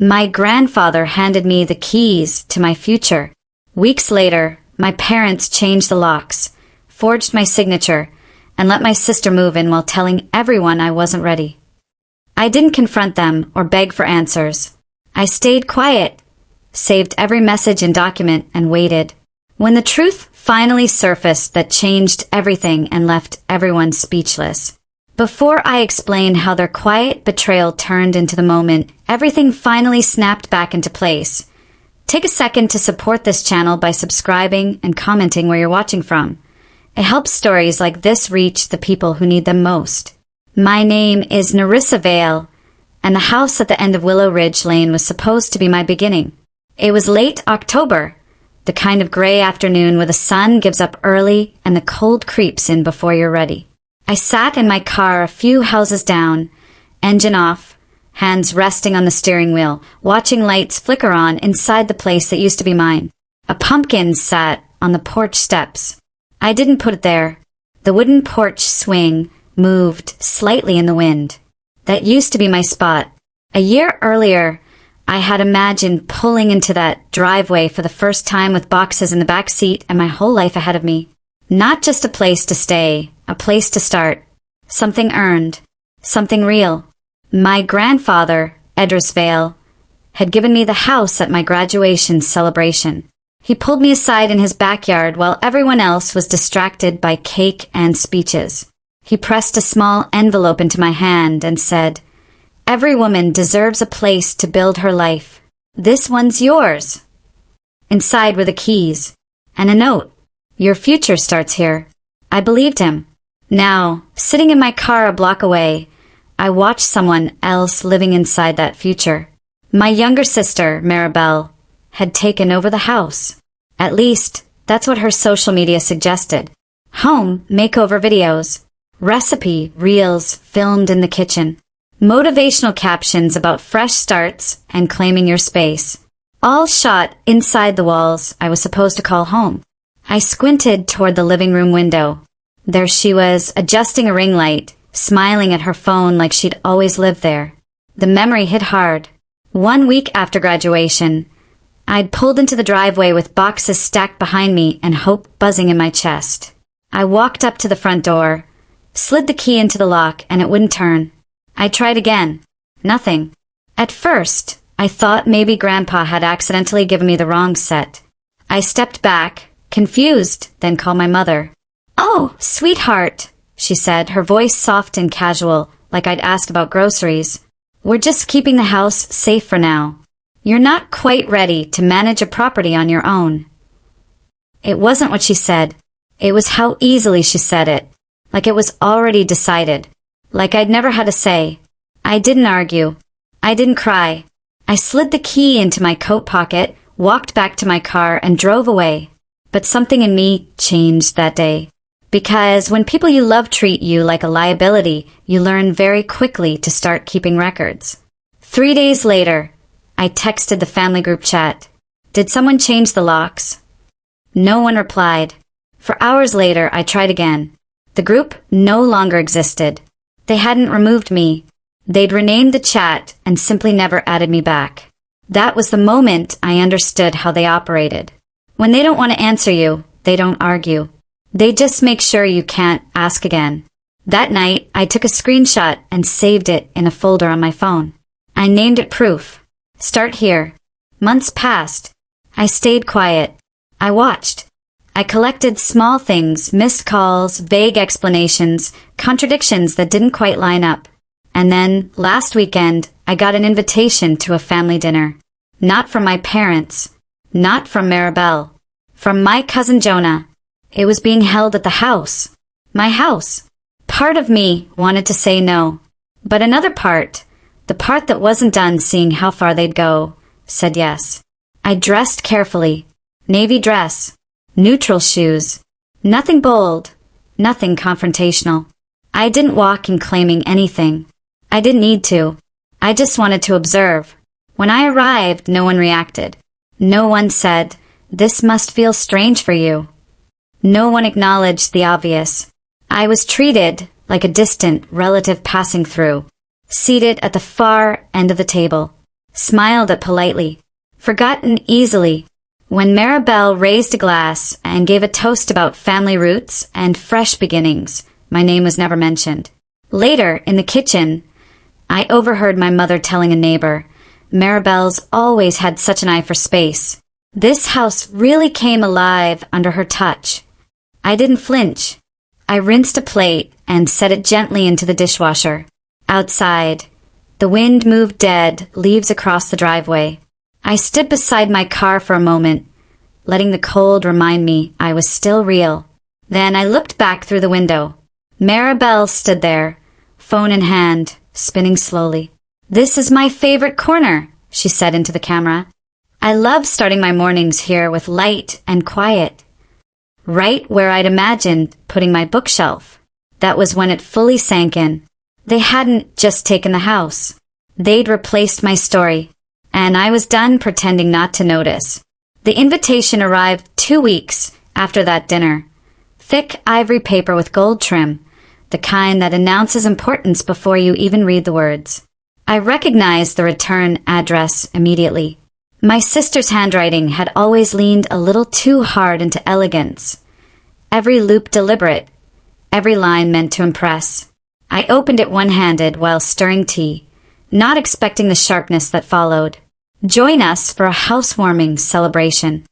My grandfather handed me the keys to my future. Weeks later, my parents changed the locks, forged my signature, and let my sister move in while telling everyone I wasn't ready. I didn't confront them or beg for answers. I stayed quiet, saved every message and document, and waited. When the truth finally surfaced, that changed everything and left everyone speechless. Before I explain how their quiet betrayal turned into the moment everything finally snapped back into place, take a second to support this channel by subscribing and commenting where you're watching from. It helps stories like this reach the people who need them most. My name is Narissa Vale, and the house at the end of Willow Ridge Lane was supposed to be my beginning. It was late October, the kind of gray afternoon where the sun gives up early and the cold creeps in before you're ready. I sat in my car a few houses down, engine off, hands resting on the steering wheel, watching lights flicker on inside the place that used to be mine. A pumpkin sat on the porch steps. I didn't put it there. The wooden porch swing moved slightly in the wind. That used to be my spot. A year earlier, I had imagined pulling into that driveway for the first time with boxes in the back seat and my whole life ahead of me. Not just a place to stay, a place to start. Something earned. Something real. My grandfather, Edris Vale, had given me the house at my graduation celebration. He pulled me aside in his backyard while everyone else was distracted by cake and speeches. He pressed a small envelope into my hand and said, "Every woman deserves a place to build her life. This one's yours." Inside were the keys and a note. "Your future starts here." I believed him. Now, sitting in my car a block away, I watched someone else living inside that future. My younger sister, Maribel, had taken over the house. At least, that's what her social media suggested. Home makeover videos, recipe reels filmed in the kitchen, motivational captions about fresh starts and claiming your space. All shot inside the walls I was supposed to call home. I squinted toward the living room window. There she was, adjusting a ring light, smiling at her phone like she'd always lived there. The memory hit hard. 1 week after graduation, I'd pulled into the driveway with boxes stacked behind me and hope buzzing in my chest. I walked up to the front door, slid the key into the lock, and it wouldn't turn. I tried again. Nothing. At first, I thought maybe Grandpa had accidentally given me the wrong set. I stepped back, confused, then called my mother. "Oh, sweetheart," she said, her voice soft and casual, like I'd asked about groceries. "We're just keeping the house safe for now. You're not quite ready to manage a property on your own." It wasn't what she said. It was how easily she said it. Like it was already decided. Like I'd never had a say. I didn't argue. I didn't cry. I slid the key into my coat pocket, walked back to my car, and drove away. But something in me changed that day. Because when people you love treat you like a liability, you learn very quickly to start keeping records. 3 days later, I texted the family group chat. "Did someone change the locks?" No one replied. For hours later, I tried again. The group no longer existed. They hadn't removed me. They'd renamed the chat and simply never added me back. That was the moment I understood how they operated. When they don't want to answer you, they don't argue. They just make sure you can't ask again. That night, I took a screenshot and saved it in a folder on my phone. I named it Proof. Start here. Months passed. I stayed quiet. I watched. I collected small things, missed calls, vague explanations, contradictions that didn't quite line up. And then, last weekend, I got an invitation to a family dinner. Not from my parents. Not from Maribel. From my cousin Jonah. It was being held at the house. My house. Part of me wanted to say no. But another part, the part that wasn't done seeing how far they'd go, said yes. I dressed carefully. Navy dress. Neutral shoes. Nothing bold. Nothing confrontational. I didn't walk in claiming anything. I didn't need to. I just wanted to observe. When I arrived, no one reacted. No one said, "This must feel strange for you." No one acknowledged the obvious. I was treated like a distant relative passing through, seated at the far end of the table. smiled at politely, forgotten easily. When Maribel raised a glass and gave a toast about family roots and fresh beginnings, my name was never mentioned. Later, in the kitchen, I overheard my mother telling a neighbor, Maribel's always had such an eye for space. This house really came alive under her touch. I didn't flinch. I rinsed a plate and set it gently into the dishwasher. Outside, the wind moved dead leaves across the driveway. I stood beside my car for a moment, letting the cold remind me I was still real. Then I looked back through the window. Maribel stood there, phone in hand, spinning slowly. "This is my favorite corner," she said into the camera. "I love starting my mornings here with light and quiet. Right where I'd imagined putting my bookshelf." That was when it fully sank in. They hadn't just taken the house. They'd replaced my story, and I was done pretending not to notice. The invitation arrived 2 weeks after that dinner. Thick ivory paper with gold trim, the kind that announces importance before you even read the words. I recognized the return address immediately. My sister's handwriting had always leaned a little too hard into elegance. Every loop deliberate, every line meant to impress. I opened it one-handed while stirring tea, not expecting the sharpness that followed. "Join us for a housewarming celebration,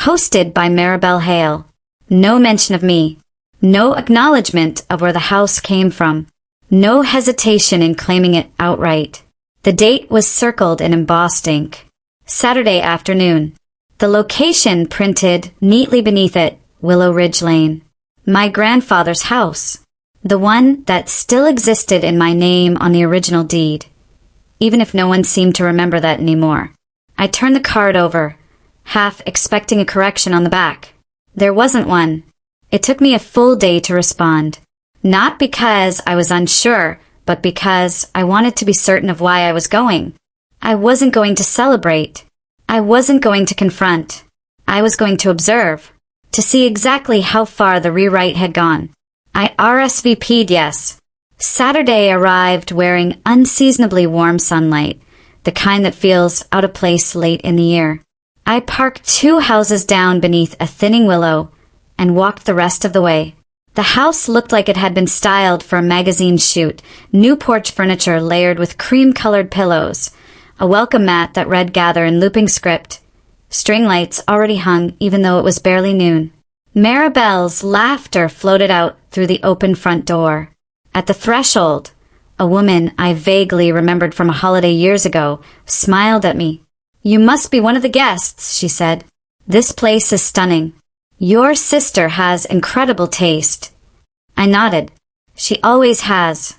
hosted by Maribel Hale." No mention of me. No acknowledgement of where the house came from. No hesitation in claiming it outright. The date was circled in embossed ink. Saturday afternoon. The location printed neatly beneath it, Willow Ridge Lane. My grandfather's house. The one that still existed in my name on the original deed, even if no one seemed to remember that anymore. I turned the card over, half expecting a correction on the back. There wasn't one. It took me a full day to respond. Not because I was unsure, but because I wanted to be certain of why I was going. I wasn't going to celebrate. I wasn't going to confront. I was going to observe, to see exactly how far the rewrite had gone. I RSVP'd yes. Saturday arrived wearing unseasonably warm sunlight, the kind that feels out of place late in the year. I parked 2 houses down beneath a thinning willow and walked the rest of the way. The house looked like it had been styled for a magazine shoot, new porch furniture layered with cream-colored pillows, a welcome mat that read "Gather" in looping script. String lights already hung even though it was barely noon. Maribel's laughter floated out through the open front door. At the threshold, a woman I vaguely remembered from a holiday years ago smiled at me. "You must be one of the guests," she said. "This place is stunning. Your sister has incredible taste." I nodded. She always has.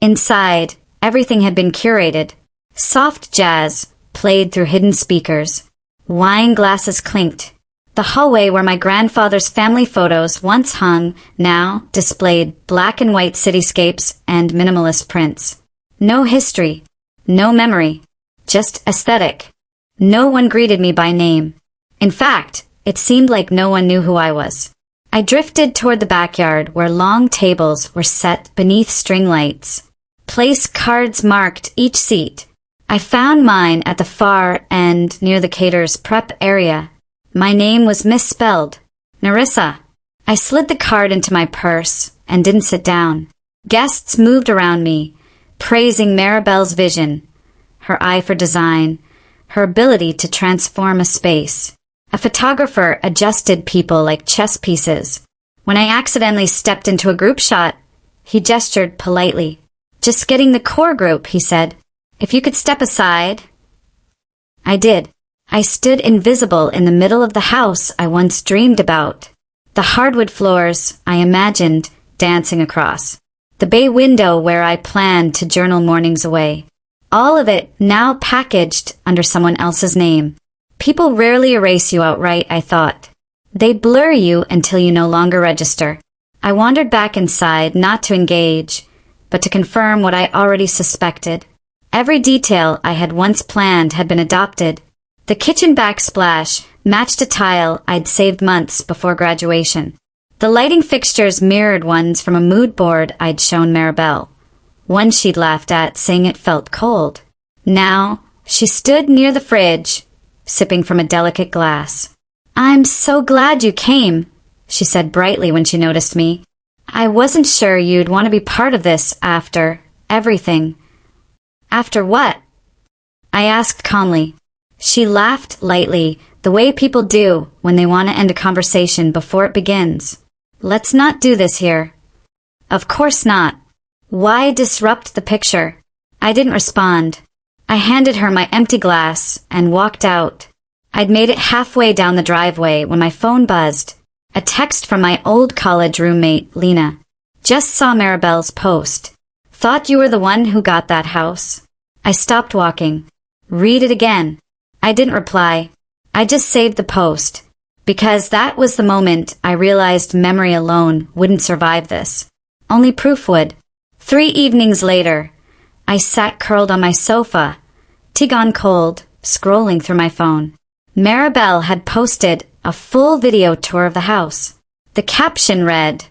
Inside, everything had been curated. Soft jazz played through hidden speakers. Wine glasses clinked. The hallway where my grandfather's family photos once hung now displayed black and white cityscapes and minimalist prints. No history, no memory, just aesthetic. No one greeted me by name. In fact, it seemed like no one knew who I was. I drifted toward the backyard where long tables were set beneath string lights. Place cards marked each seat. I found mine at the far end near the caterer's prep area. My name was misspelled. Narissa. I slid the card into my purse and didn't sit down. Guests moved around me, praising Maribel's vision, her eye for design, her ability to transform a space. A photographer adjusted people like chess pieces. When I accidentally stepped into a group shot, he gestured politely. "Just getting the core group," he said. "If you could step aside." I did. I stood invisible in the middle of the house I once dreamed about. The hardwood floors I imagined dancing across. The bay window where I planned to journal mornings away. All of it now packaged under someone else's name. People rarely erase you outright, I thought. They blur you until you no longer register. I wandered back inside not to engage, but to confirm what I already suspected. Every detail I had once planned had been adopted. The kitchen backsplash matched a tile I'd saved months before graduation. The lighting fixtures mirrored ones from a mood board I'd shown Maribel. One she'd laughed at, saying it felt cold. Now, She stood near the fridge, sipping from a delicate glass. "I'm so glad you came," she said brightly when she noticed me. "I wasn't sure you'd want to be part of this after everything." "After what?" I asked calmly. She laughed lightly, the way people do when they want to end a conversation before it begins. "Let's not do this here." "Of course not. Why disrupt the picture?" I didn't respond. I handed her my empty glass and walked out. I'd made it halfway down the driveway when my phone buzzed. A text from my old college roommate, Lena. "Just saw Maribel's post. Thought you were the one who got that house." I stopped walking. "Read it again." I didn't reply. I just saved the post, because that was the moment I realized memory alone wouldn't survive this. Only proof would. 3 evenings later, I sat curled on my sofa, tea gone cold, scrolling through my phone. Maribel had posted a full video tour of the house. The caption read,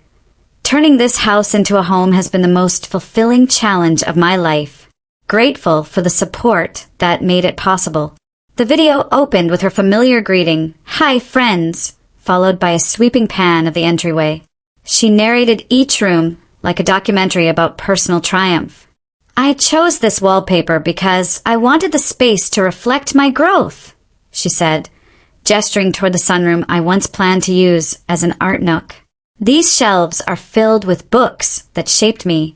"Turning this house into a home has been the most fulfilling challenge of my life. Grateful for the support that made it possible." The video opened with her familiar greeting, "Hi, friends," followed by a sweeping pan of the entryway. She narrated each room like a documentary about personal triumph. "I chose this wallpaper because I wanted the space to reflect my growth," she said, gesturing toward the sunroom I once planned to use as an art nook. "These shelves are filled with books that shaped me."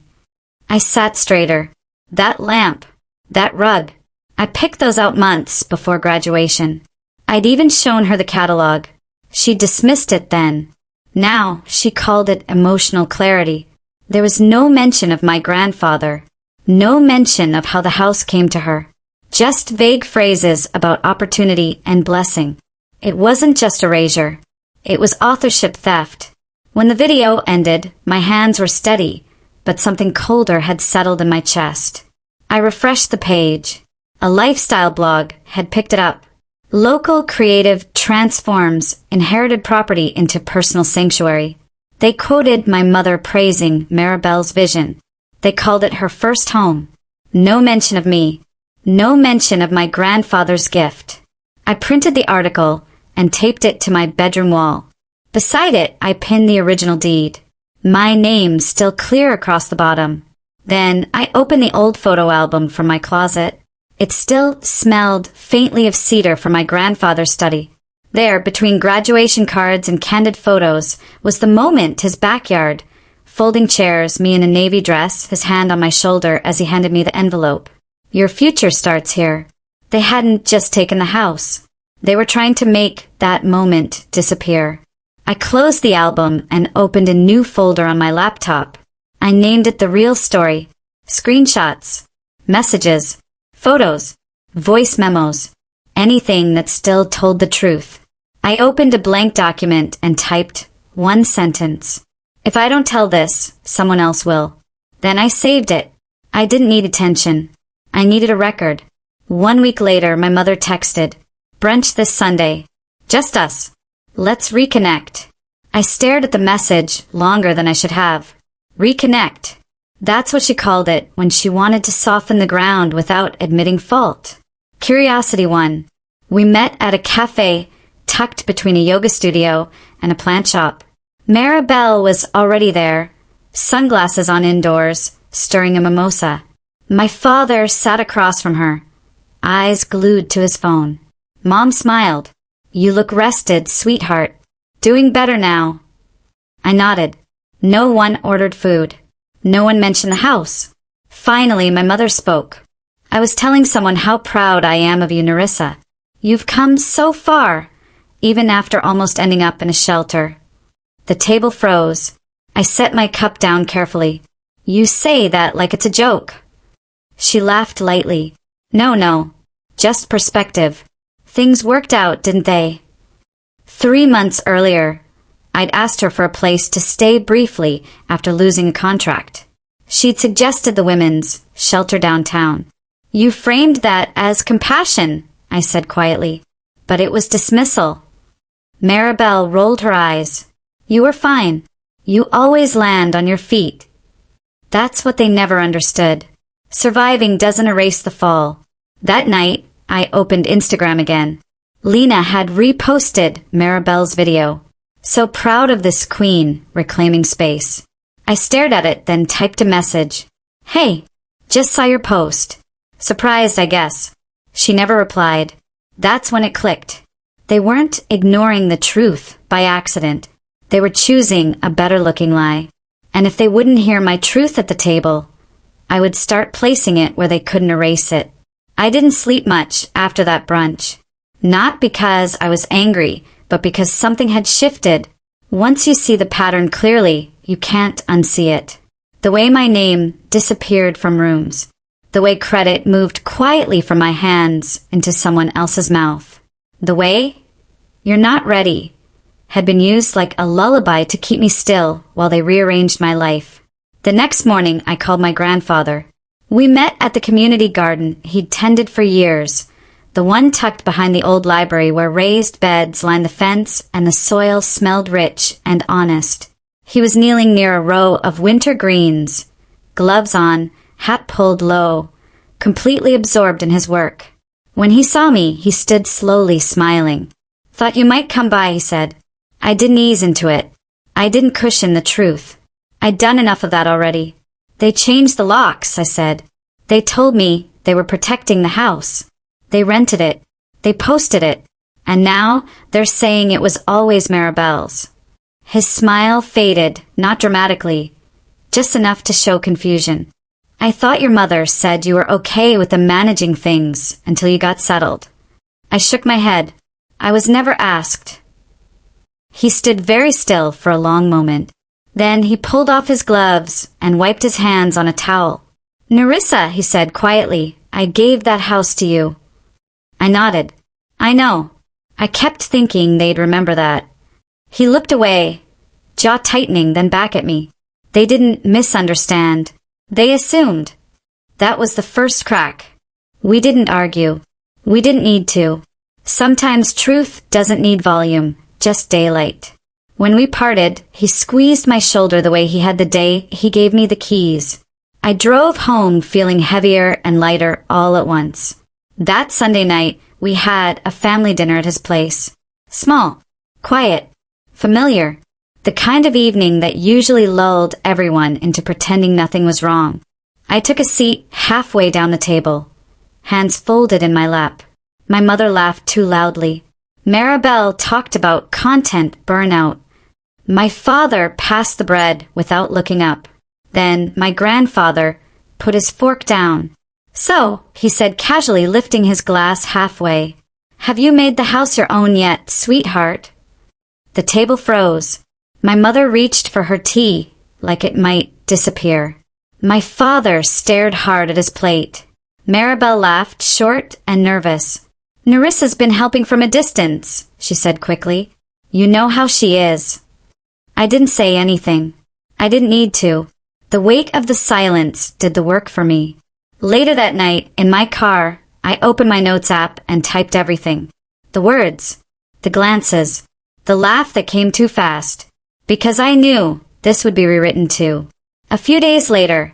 I sat straighter. That lamp, that rug, I picked those out months before graduation. I'd even shown her the catalog. She dismissed it then. Now she called it emotional clarity. There was no mention of my grandfather. No mention of how the house came to her. Just vague phrases about opportunity and blessing. It wasn't just erasure. It was authorship theft. When the video ended, my hands were steady, but something colder had settled in my chest. I refreshed the page. A lifestyle blog had picked it up. Local creative transforms inherited property into personal sanctuary. They quoted my mother praising Maribel's vision. They called it her first home. No mention of me. No mention of my grandfather's gift. I printed the article and taped it to my bedroom wall. Beside it, I pinned the original deed. My name still clear across the bottom. Then I opened the old photo album from my closet. It still smelled faintly of cedar from my grandfather's study. There, between graduation cards and candid photos, was the moment his backyard. Folding chairs, me in a navy dress, his hand on my shoulder as he handed me the envelope. "Your future starts here." They hadn't just taken the house. They were trying to make that moment disappear. I closed the album and opened a new folder on my laptop. I named it The Real Story. Screenshots, messages, photos, voice memos, anything that still told the truth. I opened a blank document and typed one sentence. "If I don't tell this, someone else will." Then I saved it. I didn't need attention. I needed a record. 1 week later, my mother texted, "Brunch this Sunday. Just us. Let's reconnect." I stared at the message longer than I should have. Reconnect. That's what she called it when she wanted to soften the ground without admitting fault. Curiosity won. We met at a cafe tucked between a yoga studio and a plant shop. Maribel was already there, sunglasses on indoors, stirring a mimosa. My father sat across from her, eyes glued to his phone. Mom smiled. "You look rested, sweetheart. Doing better now." I nodded. No one ordered food. No one mentioned the house. Finally, my mother spoke. "I was telling someone how proud I am of you, Nerissa. You've come so far, even after almost ending up in a shelter." The table froze. I set my cup down carefully. "You say that like it's a joke." She laughed lightly. No, just perspective. Things worked out, didn't they? 3 months earlier, I'd asked her for a place to stay briefly after losing a contract. She'd suggested the women's shelter downtown. "You framed that as compassion," I said quietly, but it was dismissal. Maribel rolled her eyes. "You were fine. You always land on your feet." That's what they never understood. Surviving doesn't erase the fall. That night, I opened Instagram again. Lena had reposted Maribel's video. So proud of this queen, reclaiming space. I stared at it, then typed a message. Hey, just saw your post. Surprised, I guess. She never replied. That's when it clicked. They weren't ignoring the truth by accident. They were choosing a better-looking lie. And if they wouldn't hear my truth at the table, I would start placing it where they couldn't erase it. I didn't sleep much after that brunch. Not because I was angry, but because something had shifted. Once you see the pattern clearly, you can't unsee it. The way my name disappeared from rooms. The way credit moved quietly from my hands into someone else's mouth. The way "you're not ready" had been used like a lullaby to keep me still while they rearranged my life. The next morning, I called my grandfather. We met at the community garden he'd tended for years, the one tucked behind the old library where raised beds lined the fence and the soil smelled rich and honest. He was kneeling near a row of winter greens, gloves on, hat pulled low, completely absorbed in his work. When he saw me, he stood slowly smiling. Thought you might come by, he said. I didn't ease into it. I didn't cushion the truth. I'd done enough of that already. They changed the locks, I said. They told me they were protecting the house. They rented it. They posted it. And now they're saying it was always Maribel's. His smile faded, not dramatically, just enough to show confusion. I thought your mother said you were okay with them managing things until you got settled. I shook my head. I was never asked. He stood very still for a long moment. Then he pulled off his gloves and wiped his hands on a towel. Nerissa, he said quietly, I gave that house to you. I nodded. I know. I kept thinking they'd remember that. He looked away, jaw tightening, then back at me. They didn't misunderstand. They assumed. That was the first crack. We didn't argue. We didn't need to. Sometimes truth doesn't need volume, just daylight. When we parted, he squeezed my shoulder the way he had the day he gave me the keys. I drove home feeling heavier and lighter all at once. That Sunday night, we had a family dinner at his place. Small, quiet, familiar. The kind of evening that usually lulled everyone into pretending nothing was wrong. I took a seat halfway down the table, hands folded in my lap. My mother laughed too loudly. Maribel talked about content burnout. My father passed the bread without looking up. Then my grandfather put his fork down. So, he said casually, lifting his glass halfway, have you made the house your own yet, sweetheart? The table froze. My mother reached for her tea, like it might disappear. My father stared hard at his plate. Maribel laughed, short and nervous. Nerissa's been helping from a distance, she said quickly. You know how she is. I didn't say anything. I didn't need to. The weight of the silence did the work for me. Later that night, in my car, I opened my notes app and typed everything. The words, the glances, the laugh that came too fast. Because I knew this would be rewritten too. A few days later,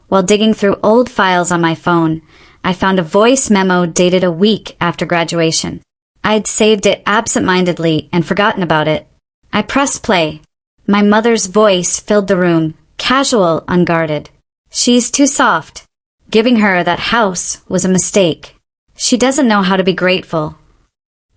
while digging through old files on my phone, I found a voice memo dated a week after graduation. I'd saved it absent-mindedly and forgotten about it. I pressed play. My mother's voice filled the room, casual, unguarded. She's too soft. Giving her that house was a mistake. She doesn't know how to be grateful.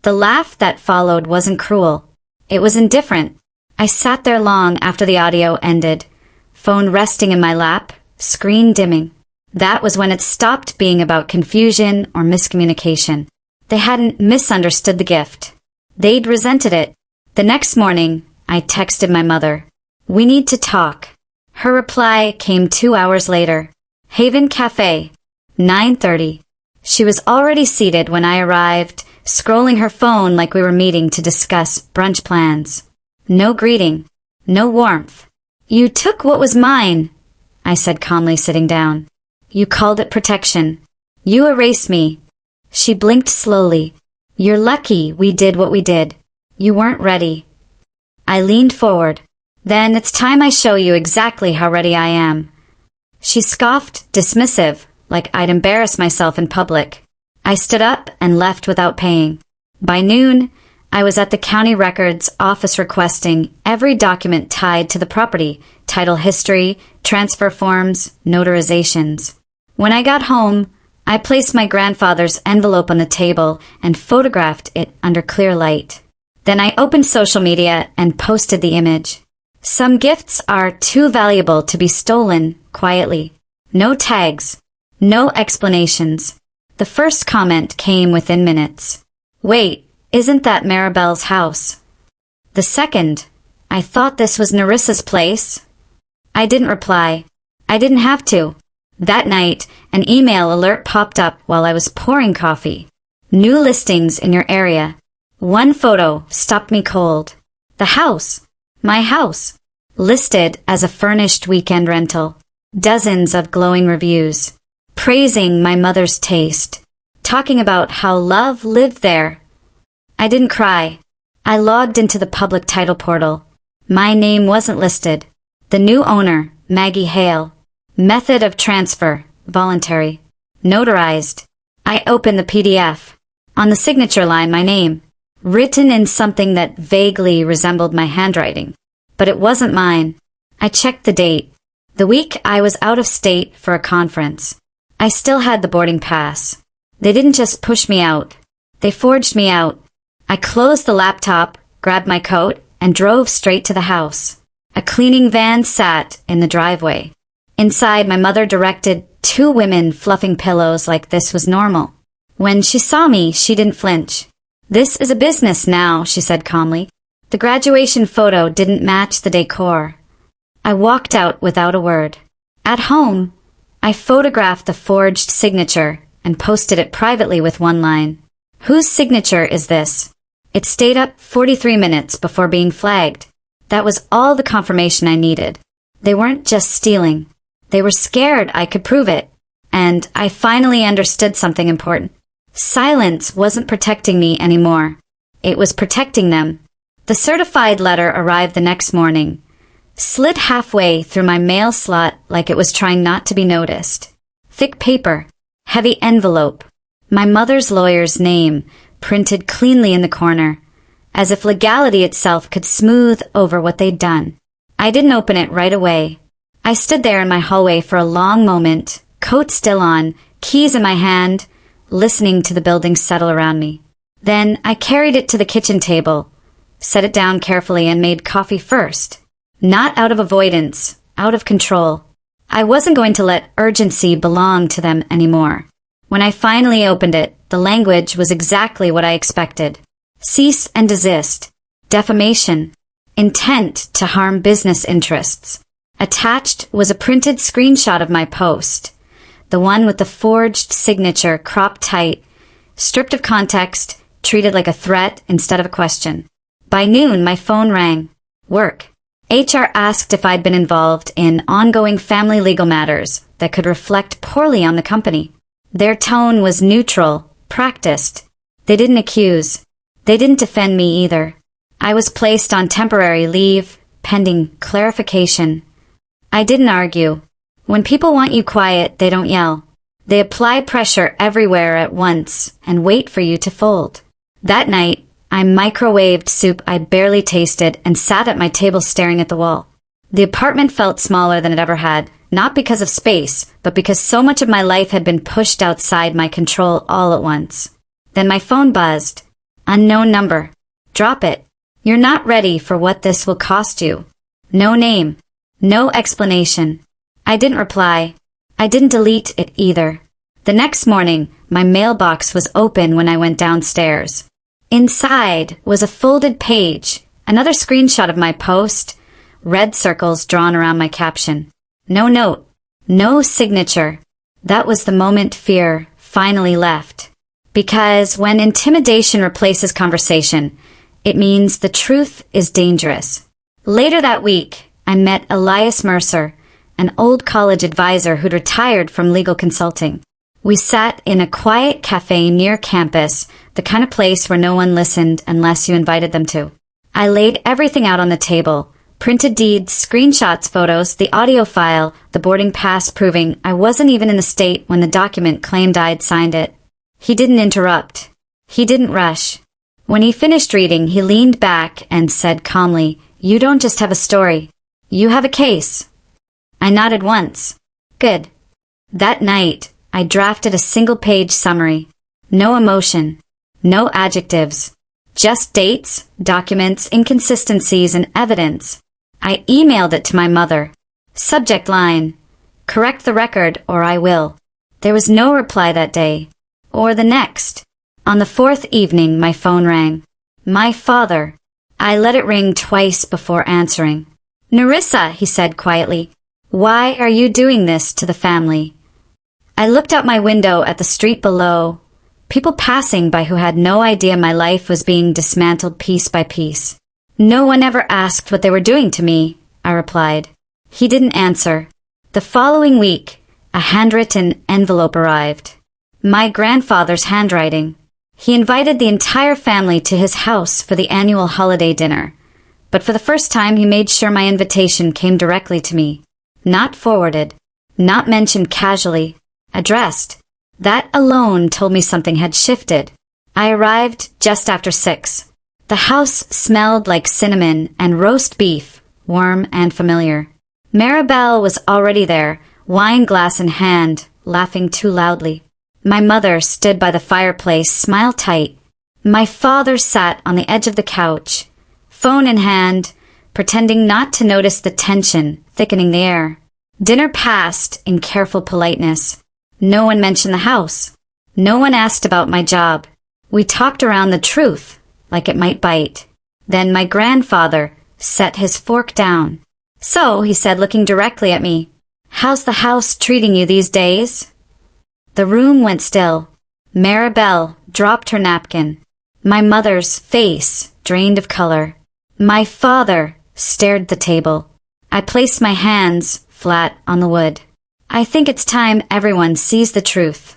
The laugh that followed wasn't cruel. It was indifferent. I sat there long after the audio ended, phone resting in my lap, screen dimming. That was when it stopped being about confusion or miscommunication. They hadn't misunderstood the gift. They'd resented it. The next morning, I texted my mother. We need to talk. Her reply came 2 hours later. Haven Cafe, 9:30. She was already seated when I arrived, scrolling her phone like we were meeting to discuss brunch plans. No greeting, no warmth. You took what was mine, I said calmly, sitting down. You called it protection. You erased me. She blinked slowly. You're lucky we did what we did. You weren't ready. I leaned forward. Then it's time I show you exactly how ready I am. She scoffed, dismissive, like I'd embarrass myself in public. I stood up and left without paying. By noon, I was at the county records office requesting every document tied to the property, title history, transfer forms, notarizations. When I got home, I placed my grandfather's envelope on the table and photographed it under clear light. Then I opened social media and posted the image. Some gifts are too valuable to be stolen quietly. No tags, no explanations. The first comment came within minutes. Wait, isn't that Maribel's house? The second, I thought this was Narissa's place. I didn't reply. I didn't have to. That night, an email alert popped up while I was pouring coffee. New listings in your area. One photo stopped me cold. The house, my house, listed as a furnished weekend rental. Dozens of glowing reviews, praising my mother's taste, talking about how love lived there. I didn't cry. I logged into the public title portal. My name wasn't listed. The new owner, Maggie Hale. Method of transfer, voluntary. Notarized. I opened the PDF. On the signature line, my name, written in something that vaguely resembled my handwriting. But it wasn't mine. I checked the date. The week I was out of state for a conference. I still had the boarding pass. They didn't just push me out. They forged me out. I closed the laptop, grabbed my coat, and drove straight to the house. A cleaning van sat in the driveway. Inside, my mother directed two women fluffing pillows like this was normal. When she saw me, she didn't flinch. This is a business now, she said calmly. The graduation photo didn't match the decor. I walked out without a word. At home, I photographed the forged signature and posted it privately with one line. Whose signature is this? It stayed up 43 minutes before being flagged. That was all the confirmation I needed. They weren't just stealing. They were scared I could prove it. And I finally understood something important. Silence wasn't protecting me anymore. It was protecting them. The certified letter arrived the next morning, slid halfway through my mail slot like it was trying not to be noticed. Thick paper, heavy envelope, my mother's lawyer's name printed cleanly in the corner, as if legality itself could smooth over what they'd done. I didn't open it right away. I stood there in my hallway for a long moment, coat still on, keys in my hand, listening to the building settle around me. Then I carried it to the kitchen table, set it down carefully, and made coffee first. Not out of avoidance, out of control. I wasn't going to let urgency belong to them anymore. When I finally opened it, the language was exactly what I expected. Cease and desist. Defamation. Intent to harm business interests. Attached was a printed screenshot of my post. The one with the forged signature cropped tight, stripped of context, treated like a threat instead of a question. By noon, my phone rang. Work. HR asked if I'd been involved in ongoing family legal matters that could reflect poorly on the company. Their tone was neutral, practiced. They didn't accuse. They didn't defend me either. I was placed on temporary leave, pending clarification. I didn't argue. When people want you quiet, they don't yell. They apply pressure everywhere at once and wait for you to fold. That night, I microwaved soup I barely tasted and sat at my table staring at the wall. The apartment felt smaller than it ever had, not because of space, but because so much of my life had been pushed outside my control all at once. Then my phone buzzed. Unknown number. Drop it. You're not ready for what this will cost you. No name. No explanation. I didn't reply. I didn't delete it either. The next morning, my mailbox was open when I went downstairs. Inside was a folded page, another screenshot of my post, red circles drawn around my caption. No note. No signature. That was the moment fear finally left. Because when intimidation replaces conversation, it means the truth is dangerous. Later that week, I met Elias Mercer, an old college advisor who'd retired from legal consulting. We sat in a quiet cafe near campus, the kind of place where no one listened unless you invited them to. I laid everything out on the table, printed deeds, screenshots, photos, the audio file, the boarding pass proving I wasn't even in the state when the document claimed I'd signed it. He didn't interrupt. He didn't rush. When he finished reading, he leaned back and said calmly, "You don't just have a story. You have a case." I nodded once. Good. That night, I drafted a single-page summary. No emotion. No adjectives. Just dates, documents, inconsistencies, and evidence. I emailed it to my mother. Subject line: correct the record or I will. There was no reply that day. Or the next. On the fourth evening, my phone rang. My father. I let it ring twice before answering. "Nerissa," he said quietly, "why are you doing this to the family?" I looked out my window at the street below. People passing by who had no idea my life was being dismantled piece by piece. "No one ever asked what they were doing to me," I replied. He didn't answer. The following week, a handwritten envelope arrived. My grandfather's handwriting. He invited the entire family to his house for the annual holiday dinner. But for the first time, he made sure my invitation came directly to me. Not forwarded. Not mentioned casually. Addressed. That alone told me something had shifted. I arrived just after 6. The house smelled like cinnamon and roast beef, warm and familiar. Maribel was already there, wine glass in hand, laughing too loudly. My mother stood by the fireplace, smile tight. My father sat on the edge of the couch, phone in hand, pretending not to notice the tension thickening the air. Dinner passed in careful politeness. No one mentioned the house. No one asked about my job. We talked around the truth, like it might bite. Then my grandfather set his fork down. "So," he said, looking directly at me, "how's the house treating you these days?" The room went still. Maribel dropped her napkin. My mother's face drained of color. My father stared at the table. I placed my hands flat on the wood. I think it's time everyone sees the truth.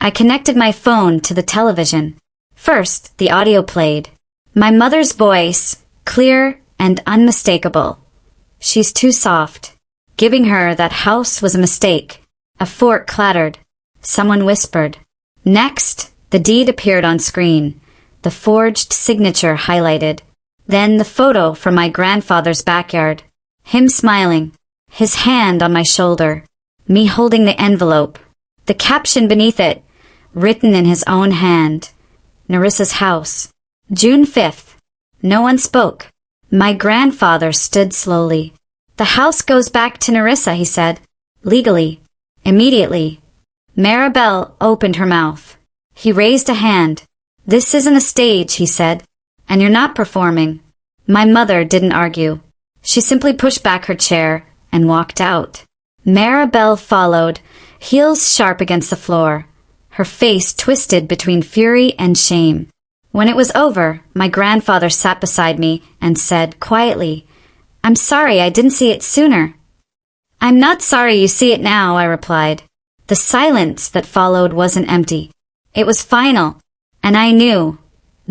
I connected my phone to the television. First, the audio played. My mother's voice, clear and unmistakable. "She's too soft." Giving her that house was a mistake. A fork clattered. Someone whispered. Next, the deed appeared on screen, the forged signature highlighted. Then the photo from my grandfather's backyard. Him smiling, his hand on my shoulder. Me holding the envelope. The caption beneath it, written in his own hand. Nerissa's house. June 5th. No one spoke. My grandfather stood slowly. "The house goes back to Nerissa," he said. "Legally. Immediately." Maribel opened her mouth. He raised a hand. "This isn't a stage," he said, "and you're not performing." My mother didn't argue. She simply pushed back her chair and walked out. Maribel followed, heels sharp against the floor, her face twisted between fury and shame. When it was over, my grandfather sat beside me and said quietly, "I'm sorry I didn't see it sooner." "I'm not sorry you see it now," I replied. The silence that followed wasn't empty. It was final, and I knew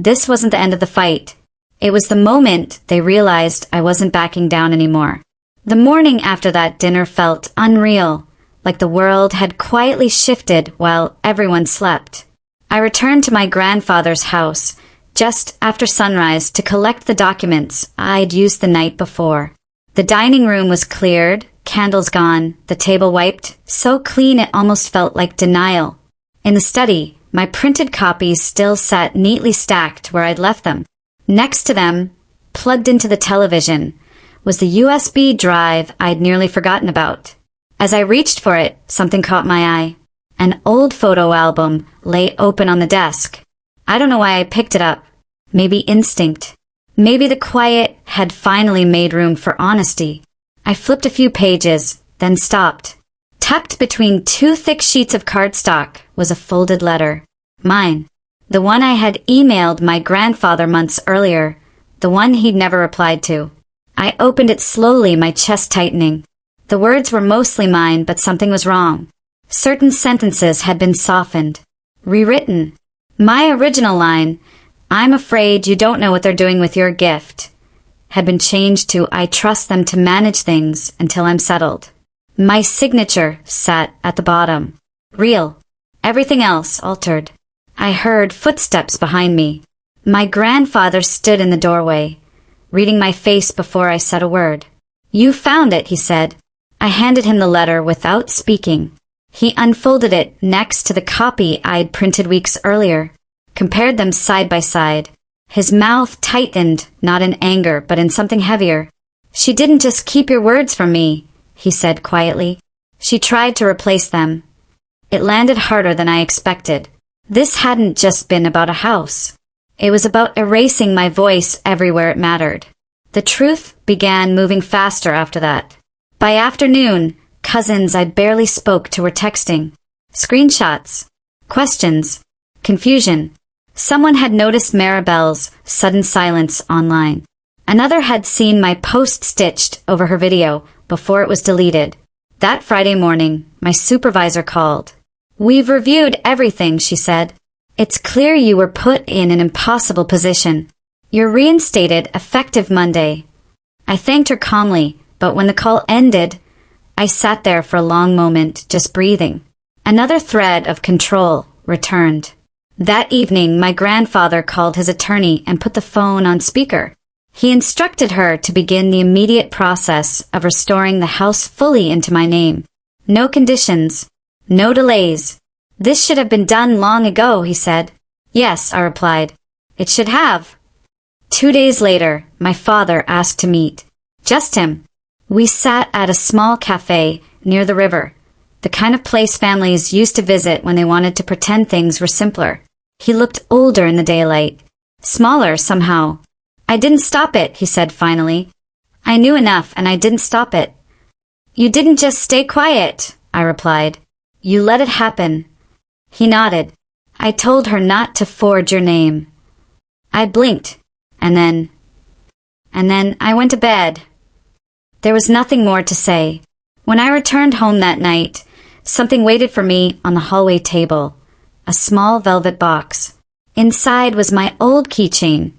this wasn't the end of the fight. It was the moment they realized I wasn't backing down anymore. The morning after that dinner felt unreal, like the world had quietly shifted while everyone slept. I returned to my grandfather's house just after sunrise to collect the documents I'd used the night before. The dining room was cleared, candles gone, the table wiped, so clean it almost felt like denial. In the study, my printed copies still sat neatly stacked where I'd left them. Next to them, plugged into the television, was the USB drive I'd nearly forgotten about. As I reached for it, something caught my eye. An old photo album lay open on the desk. I don't know why I picked it up. Maybe instinct. Maybe the quiet had finally made room for honesty. I flipped a few pages, then stopped. Tucked between 2 thick sheets of cardstock was a folded letter. Mine. The one I had emailed my grandfather months earlier. The one he'd never replied to. I opened it slowly, my chest tightening. The words were mostly mine, but something was wrong. Certain sentences had been softened. Rewritten. My original line, "I'm afraid you don't know what they're doing with your gift," had been changed to, "I trust them to manage things until I'm settled." My signature sat at the bottom. Real. Everything else altered. I heard footsteps behind me. My grandfather stood in the doorway, reading my face before I said a word. "You found it," he said. I handed him the letter without speaking. He unfolded it next to the copy I'd printed weeks earlier, compared them side by side. His mouth tightened, not in anger, but in something heavier. "She didn't just keep your words from me," he said quietly. "She tried to replace them." It landed harder than I expected. This hadn't just been about a house. It was about erasing my voice everywhere it mattered. The truth began moving faster after that. By afternoon, cousins I barely spoke to were texting. Screenshots. Questions. Confusion. Someone had noticed Maribel's sudden silence online. Another had seen my post stitched over her video before it was deleted. That Friday morning, my supervisor called. "We've reviewed everything," she said. "It's clear you were put in an impossible position. You're reinstated effective Monday." I thanked her calmly, but when the call ended, I sat there for a long moment, just breathing. Another thread of control returned. That evening, my grandfather called his attorney and put the phone on speaker. He instructed her to begin the immediate process of restoring the house fully into my name. No conditions. No delays. "This should have been done long ago," he said. "Yes," I replied. "It should have." 2 days later, my father asked to meet. Just him. We sat at a small cafe near the river, the kind of place families used to visit when they wanted to pretend things were simpler. He looked older in the daylight, smaller somehow. "I didn't stop it," he said finally. "I knew enough and I didn't stop it." "You didn't just stay quiet," I replied. "You let it happen." He nodded. "I told her not to forge your name." I blinked, and then I went to bed. There was nothing more to say. When I returned home that night, something waited for me on the hallway table. A small velvet box. Inside was my old keychain,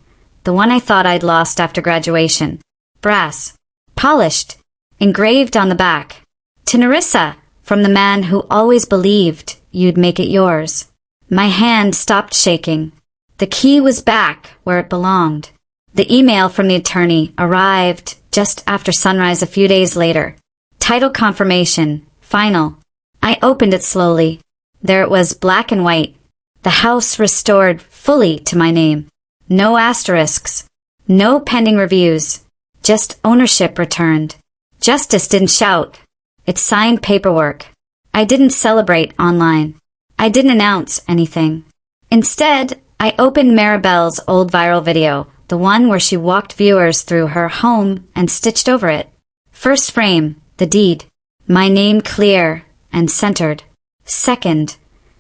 the one I thought I'd lost after graduation. Brass. Polished. Engraved on the back. "To Nerissa, from the man who always believed you'd make it yours." My hand stopped shaking. The key was back where it belonged. The email from the attorney arrived just after sunrise a few days later. Title confirmation. Final. I opened it slowly. There it was, black and white. The house restored fully to my name. No asterisks. No pending reviews. Just ownership returned. Justice didn't shout. It signed paperwork. I didn't celebrate online. I didn't announce anything. Instead, I opened Maribel's old viral video, the one where she walked viewers through her home and stitched over it. First frame, the deed. My name clear and centered. Second,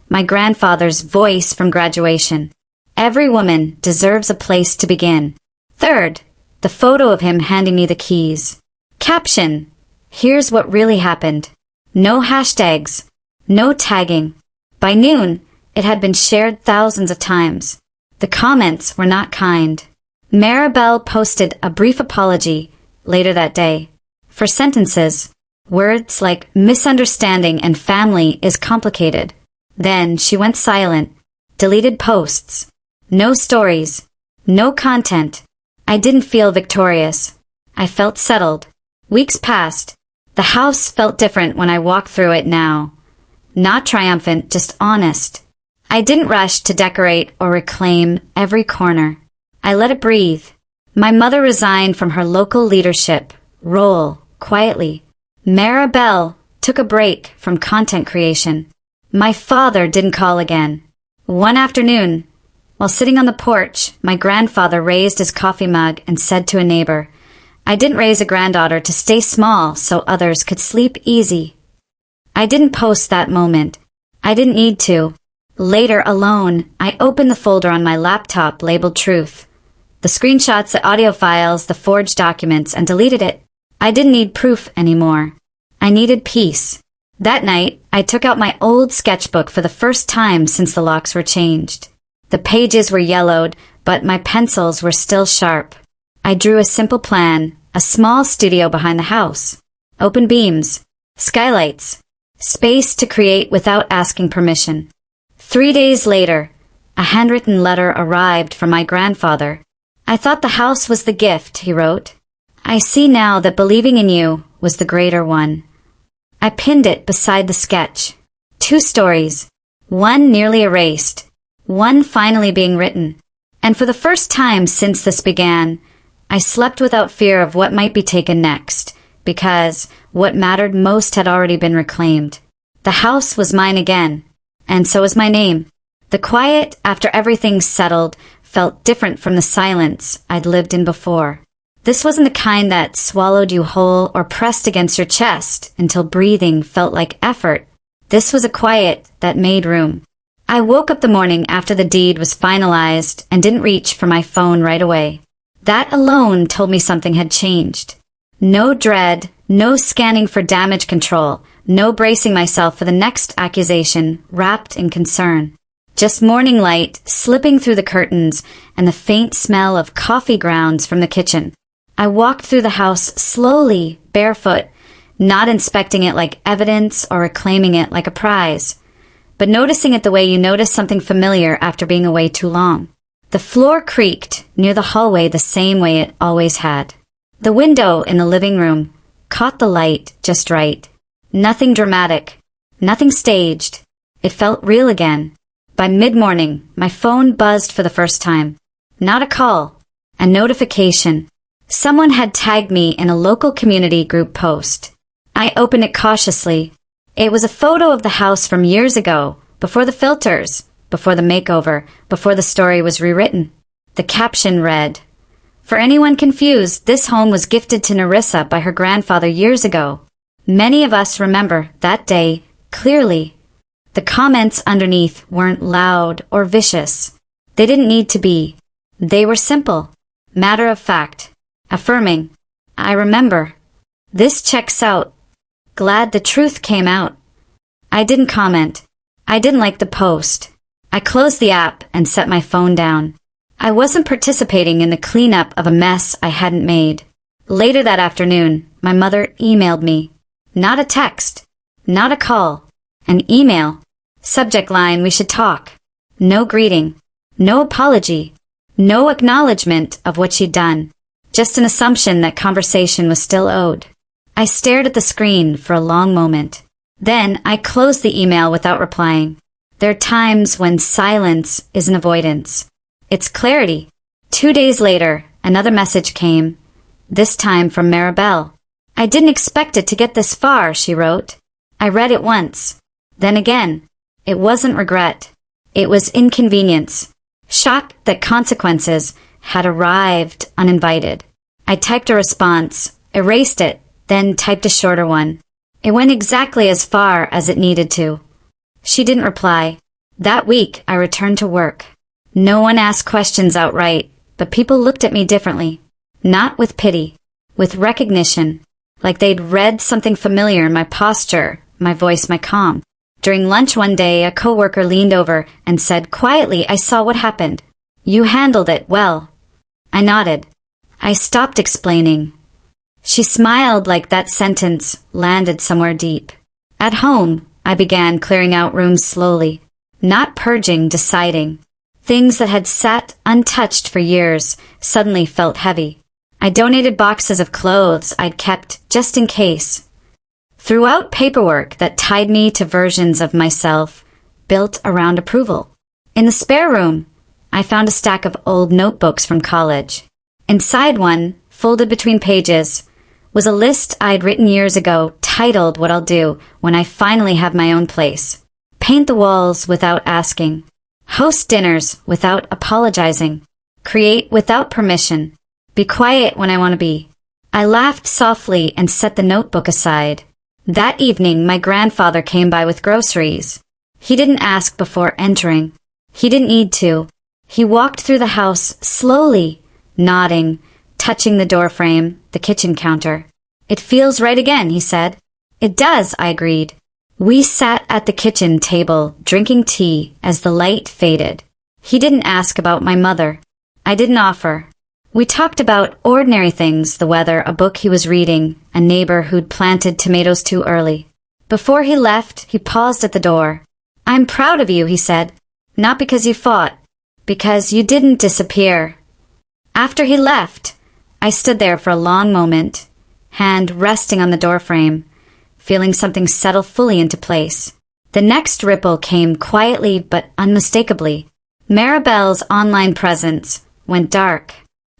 my grandfather's voice from graduation. Every woman deserves a place to begin. Third, the photo of him handing me the keys. Caption, here's what really happened. No hashtags. No tagging. By noon, it had been shared thousands of times. The comments were not kind. Maribel posted a brief apology later that day. For sentences, words like misunderstanding and family is complicated. Then she went silent, deleted posts. No stories. No content. I didn't feel victorious. I felt settled. Weeks passed. The house felt different when I walked through it now. Not triumphant, just honest. I didn't rush to decorate or reclaim every corner. I let it breathe. My mother resigned from her local leadership role quietly. Maribel took a break from content creation. My father didn't call again. One afternoon, while sitting on the porch, my grandfather raised his coffee mug and said to a neighbor, "I didn't raise a granddaughter to stay small so others could sleep easy." I didn't post that moment. I didn't need to. Later, alone, I opened the folder on my laptop labeled Truth. The screenshots, the audio files, the forged documents, and deleted it. I didn't need proof anymore. I needed peace. That night, I took out my old sketchbook for the first time since the locks were changed. The pages were yellowed, but my pencils were still sharp. I drew a simple plan, a small studio behind the house. Open beams, skylights, space to create without asking permission. 3 days later, A handwritten letter arrived from my grandfather. "I thought the house was the gift," he wrote. "I see now that believing in you was the greater one." I pinned it beside the sketch. 2 stories, one nearly erased, one finally being written. And for the first time since this began, I slept without fear of what might be taken next, because what mattered most had already been reclaimed. The house was mine again, and so was my name. The quiet, after everything settled, felt different from the silence I'd lived in before. This wasn't the kind that swallowed you whole or pressed against your chest until breathing felt like effort. This was a quiet that made room. I woke up the morning after the deed was finalized and didn't reach for my phone right away. That alone told me something had changed. No dread, no scanning for damage control, no bracing myself for the next accusation wrapped in concern. Just morning light slipping through the curtains and the faint smell of coffee grounds from the kitchen. I walked through the house slowly, barefoot, not inspecting it like evidence or reclaiming it like a prize, but noticing it the way you notice something familiar after being away too long. The floor creaked near the hallway the same way it always had. The window in the living room caught the light just right. Nothing dramatic, nothing staged. It felt real again. By mid-morning, my phone buzzed for the first time. Not a call, a notification. Someone had tagged me in a local community group post. I opened it cautiously. It was a photo of the house from years ago, before the filters, before the makeover, before the story was rewritten. The caption read, "For anyone confused, this home was gifted to Narissa by her grandfather years ago." Many of us remember that day clearly. The comments underneath weren't loud or vicious. They didn't need to be. They were simple, matter of fact, affirming, "I remember. This checks out. Glad the truth came out." I didn't comment. I didn't like the post. I closed the app and set my phone down. I wasn't participating in the cleanup of a mess I hadn't made. Later that afternoon, my mother emailed me. Not a text, not a call, an email. Subject line, "We should talk." No greeting, no apology, no acknowledgement of what she'd done. Just an assumption that conversation was still owed. I stared at the screen for a long moment. Then I closed the email without replying. There are times when silence isn't avoidance. It's clarity. 2 days later, another message came, this time from Maribel. "I didn't expect it to get this far," she wrote. I read it once. Then again. It wasn't regret. It was inconvenience. Shock that consequences had arrived uninvited. I typed a response, erased it, then typed a shorter one. It went exactly as far as it needed to. She didn't reply. That week, I returned to work. No one asked questions outright, but people looked at me differently. Not with pity, with recognition, like they'd read something familiar in my posture, my voice, my calm. During lunch one day, a coworker leaned over and said quietly, "I saw what happened. You handled it well." I nodded. I stopped explaining. She smiled like that sentence landed somewhere deep. At home, I began clearing out rooms slowly, not purging, deciding. Things that had sat untouched for years suddenly felt heavy. I donated boxes of clothes I'd kept just in case. Threw out paperwork that tied me to versions of myself built around approval. In the spare room, I found a stack of old notebooks from college. Inside one, folded between pages, was a list I'd written years ago titled "What I'll Do When I Finally Have My Own Place." Paint the walls without asking. Host dinners without apologizing. Create without permission. Be quiet when I want to be. I laughed softly and set the notebook aside. That evening, my grandfather came by with groceries. He didn't ask before entering. He didn't need to. He walked through the house slowly, nodding, touching the doorframe, the kitchen counter. "It feels right again," he said. "It does," I agreed. We sat at the kitchen table, drinking tea as the light faded. He didn't ask about my mother. I didn't offer. We talked about ordinary things, the weather, a book he was reading, a neighbor who'd planted tomatoes too early. Before he left, he paused at the door. "I'm proud of you," he said. "Not because you fought, Because you didn't disappear. After he left, I stood there for a long moment, hand resting on the doorframe, feeling something settle fully into place. The next ripple came quietly but unmistakably. Maribel's online presence went dark.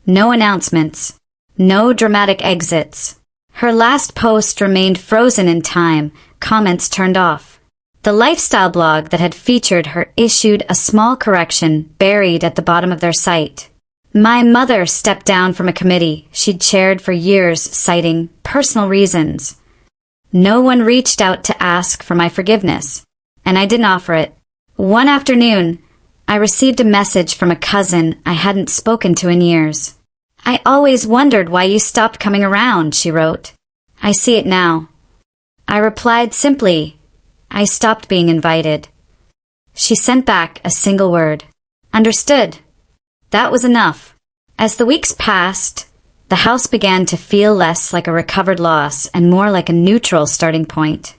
No announcements. No dramatic exits. Her last post remained frozen in time, comments turned off. The lifestyle blog that had featured her issued a small correction buried at the bottom of their site. My mother stepped down from a committee she'd chaired for years, citing personal reasons. No one reached out to ask for my forgiveness, and I didn't offer it. One afternoon, I received a message from a cousin I hadn't spoken to in years. "I always wondered why you stopped coming around," she wrote. "I see it now." I replied simply, "I stopped being invited." She sent back a single word. "Understood." That was enough. As the weeks passed, the house began to feel less like a recovered loss and more like a neutral starting point.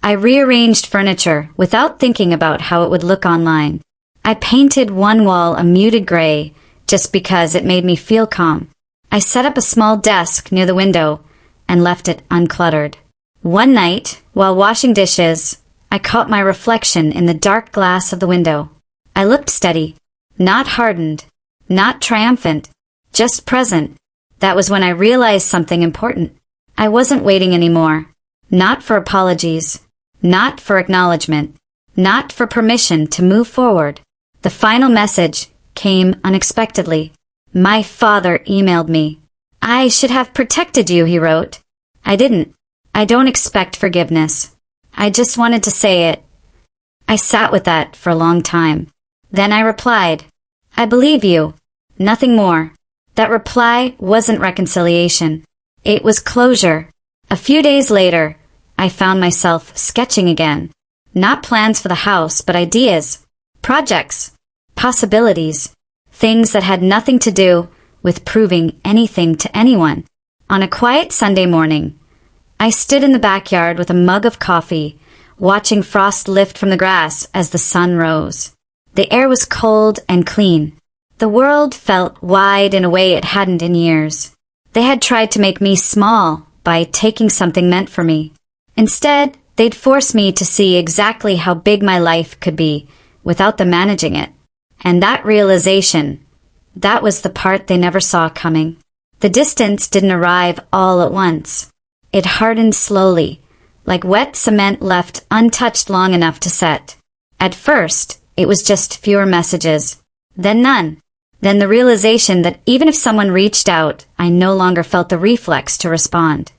I rearranged furniture without thinking about how it would look online. I painted one wall a muted gray just because it made me feel calm. I set up a small desk near the window and left it uncluttered. One night, while washing dishes, I caught my reflection in the dark glass of the window. I looked steady, not hardened, not triumphant, just present. That was when I realized something important. I wasn't waiting anymore. Not for apologies, not for acknowledgement, not for permission to move forward. The final message came unexpectedly. My father emailed me. "I should have protected you," he wrote. "I didn't. I don't expect forgiveness. I just wanted to say it." I sat with that for a long time. Then I replied, "I believe you. Nothing more." That reply wasn't reconciliation. It was closure. A few days later, I found myself sketching again. Not plans for the house, but ideas, projects, possibilities, things that had nothing to do with proving anything to anyone. On a quiet Sunday morning, I stood in the backyard with a mug of coffee, watching frost lift from the grass as the sun rose. The air was cold and clean. The world felt wide in a way it hadn't in years. They had tried to make me small by taking something meant for me. Instead, they'd force me to see exactly how big my life could be without them managing it. And that realization, that was the part they never saw coming. The distance didn't arrive all at once. It hardened slowly, like wet cement left untouched long enough to set. At first, it was just fewer messages, then none. Then the realization that even if someone reached out, I no longer felt the reflex to respond.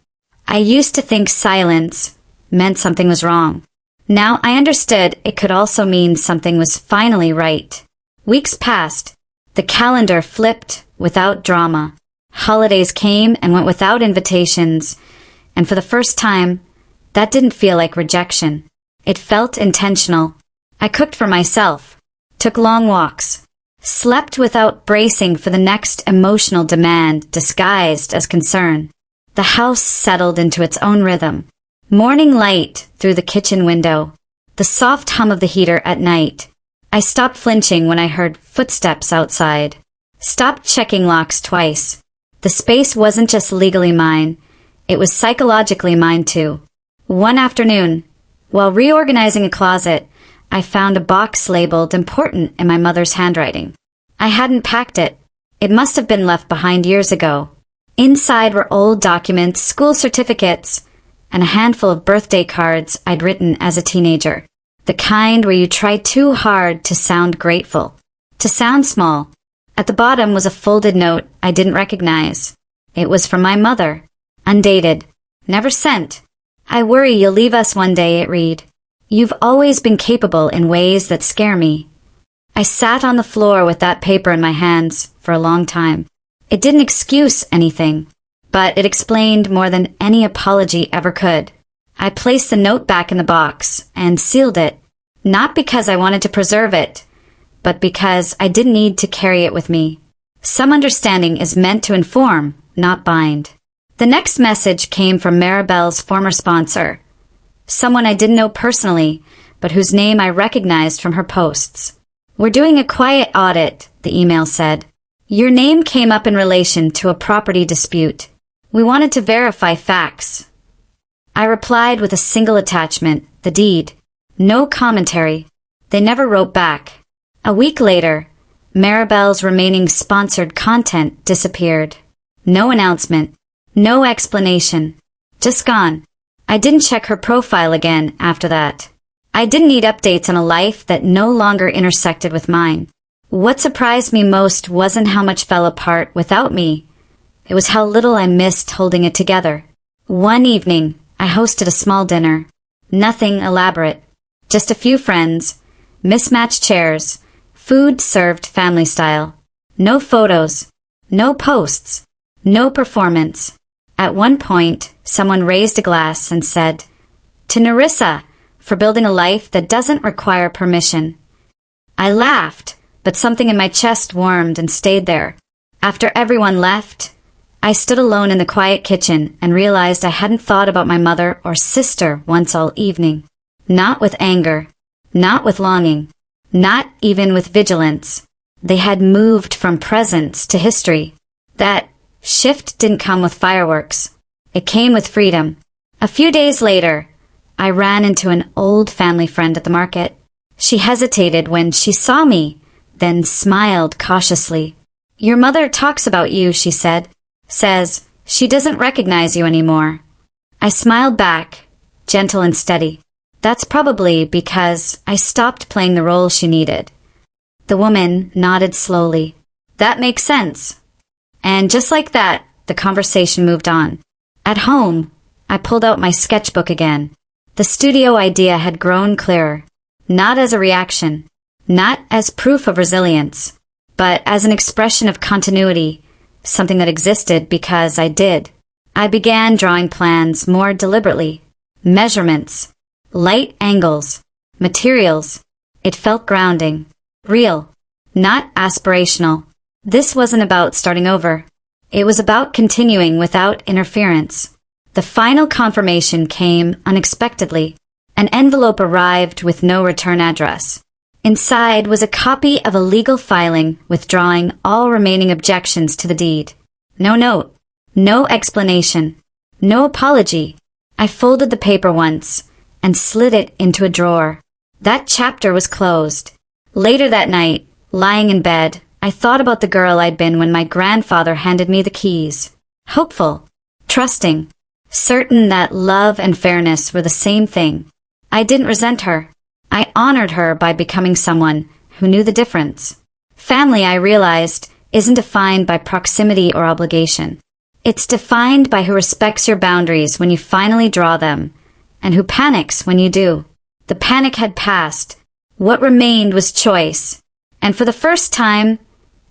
I used to think silence meant something was wrong. Now I understood it could also mean something was finally right. Weeks passed. The calendar flipped without drama. Holidays came and went without invitations. And for the first time, that didn't feel like rejection. It felt intentional. I cooked for myself, took long walks, slept without bracing for the next emotional demand disguised as concern. The house settled into its own rhythm. Morning light through the kitchen window, the soft hum of the heater at night. I stopped flinching when I heard footsteps outside. Stopped checking locks twice. The space wasn't just legally mine, it was psychologically mine too. One afternoon, while reorganizing a closet, I found a box labeled important in my mother's handwriting. I hadn't packed it. It must have been left behind years ago. Inside were old documents, school certificates, and a handful of birthday cards I'd written as a teenager. The kind where you try too hard to sound grateful, to sound small. At the bottom was a folded note I didn't recognize. It was from my mother, undated, never sent. "I worry you'll leave us one day," it read. "You've always been capable in ways that scare me." I sat on the floor with that paper in my hands for a long time. It didn't excuse anything, but it explained more than any apology ever could. I placed the note back in the box and sealed it, not because I wanted to preserve it, but because I didn't need to carry it with me. Some understanding is meant to inform, not bind. The next message came from Maribel's former sponsor, someone I didn't know personally, but whose name I recognized from her posts. "We're doing a quiet audit, the email said. Your name came up in relation to a property dispute. We wanted to verify facts. I replied with a single attachment, the deed. No commentary. They never wrote back. A week later, Maribel's remaining sponsored content disappeared. No announcement. No explanation. Just gone. I didn't check her profile again after that. I didn't need updates on a life that no longer intersected with mine. What surprised me most wasn't how much fell apart without me. It was how little I missed holding it together. One evening, I hosted a small dinner. Nothing elaborate. Just a few friends, mismatched chairs, food served family style. No photos, no posts, no performance. At one point, someone raised a glass and said, "To Narissa, for building a life that doesn't require permission." I laughed, but something in my chest warmed and stayed there. After everyone left, I stood alone in the quiet kitchen and realized I hadn't thought about my mother or sister once all evening. Not with anger, not with longing, not even with vigilance. They had moved from presence to history. That shift didn't come with fireworks. It came with freedom. A few days later, I ran into an old family friend at the market. She hesitated when she saw me, then smiled cautiously. "Your mother talks about you," she said. "Says she doesn't recognize you anymore." I smiled back, gentle and steady. "That's probably because I stopped playing the role she needed." The woman nodded slowly. "That makes sense." And just like that, the conversation moved on. At home, I pulled out my sketchbook again. The studio idea had grown clearer, not as a reaction, not as proof of resilience, but as an expression of continuity, something that existed because I did. I began drawing plans more deliberately. Measurements, light angles, materials. It felt grounding, real, not aspirational. This wasn't about starting over. It was about continuing without interference. The final confirmation came unexpectedly. An envelope arrived with no return address. Inside was a copy of a legal filing withdrawing all remaining objections to the deed. No note, no explanation, no apology. I folded the paper once and slid it into a drawer. That chapter was closed. Later that night, lying in bed, I thought about the girl I'd been when my grandfather handed me the keys. Hopeful, trusting, certain that love and fairness were the same thing. I didn't resent her. I honored her by becoming someone who knew the difference. Family, I realized, isn't defined by proximity or obligation. It's defined by who respects your boundaries when you finally draw them, and who panics when you do. The panic had passed. What remained was choice. And for the first time,